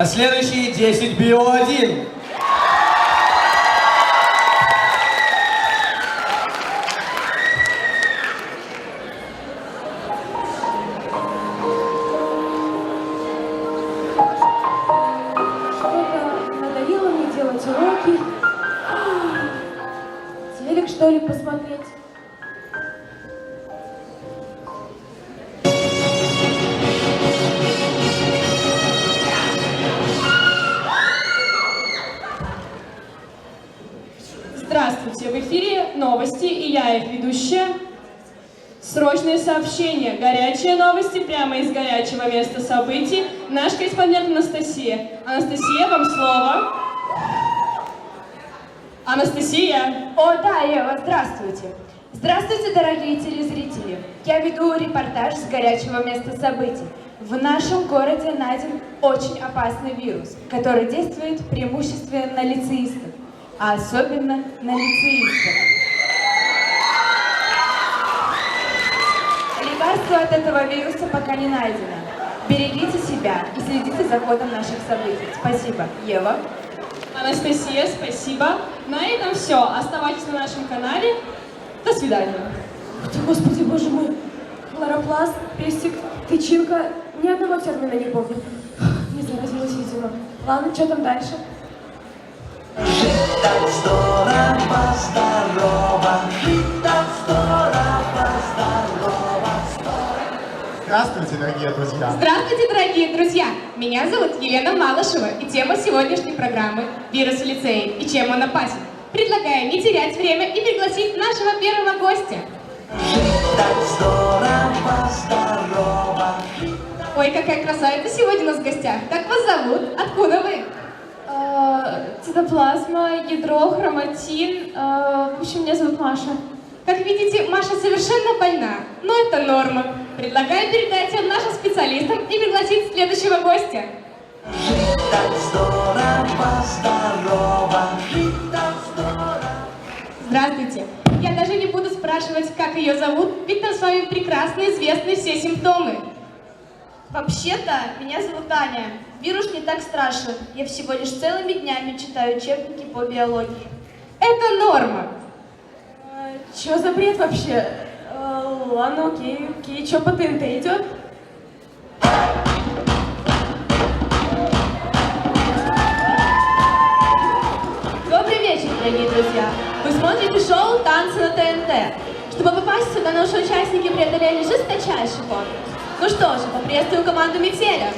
Следующие 10 БИО-1. Что-то надоело мне делать уроки. Телек, что ли, посмотреть? Здравствуйте, в эфире новости, и я их ведущая. Срочные сообщения, горячие новости прямо из горячего места событий. Наш корреспондент Анастасия. Анастасия, вам слово. Анастасия. О, да, Ева, здравствуйте. Здравствуйте, дорогие телезрители. Я веду репортаж с горячего места событий. В нашем городе найден очень опасный вирус, который действует преимущественно на лицеистов, а особенно на лицеистов. Лекарство от этого вируса пока не найдено. Берегите себя и следите за ходом наших событий. Спасибо, Ева. Анастасия, спасибо. На этом все. Оставайтесь на нашем канале. До свидания. Ух ты, Господи, боже мой. Хлоропласт, пестик, тычинка. Ни одного термина не помню. Не заразилась, видимо. Ладно, что там дальше? Жить так здорово, здорово, жить так здорово, здорово, здорово. Здравствуйте, дорогие друзья! Здравствуйте, дорогие друзья! Меня зовут Елена Малышева, и тема сегодняшней программы «Вирус в лицее и чем он опасен». Предлагаю не терять время и пригласить нашего первого гостя. Жить так здорово, здорово. Ой, какая красавица сегодня у нас в гостях. Как вас зовут? Откуда вы? Цитоплазма, ядро, хроматин. В общем, меня зовут Маша. Как видите, Маша совершенно больна, но это норма. Предлагаю передать ее нашим специалистам и пригласить следующего гостя. Жить так здорово, здорово, жить так здорово. Здравствуйте. Я даже не буду спрашивать, как ее зовут, ведь нам с вами прекрасно известны все симптомы. Вообще-то, меня зовут Аня. Вирус не так страшен. Я всего лишь целыми днями читаю учебники по биологии. Это норма. Чё за бред вообще? Ладно, окей. Чё по ТНТ идет? Добрый вечер, дорогие друзья. Вы смотрите шоу «Танцы на ТНТ». Чтобы попасть сюда, наши участники преодолели жесточайший конкурс. Ну что же, поприветствую команду Метеля.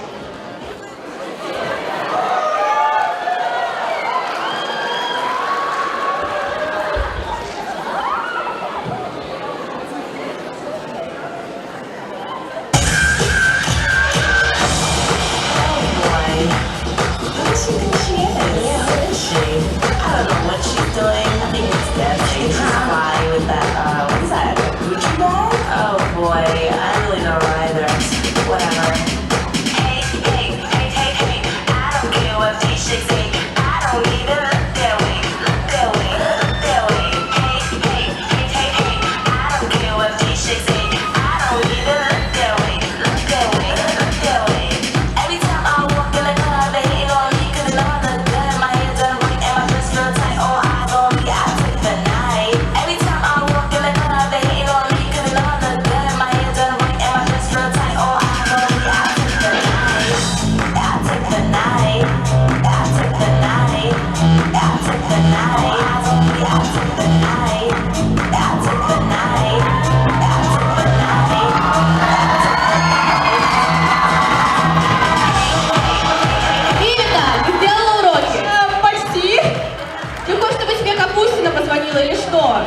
Или что?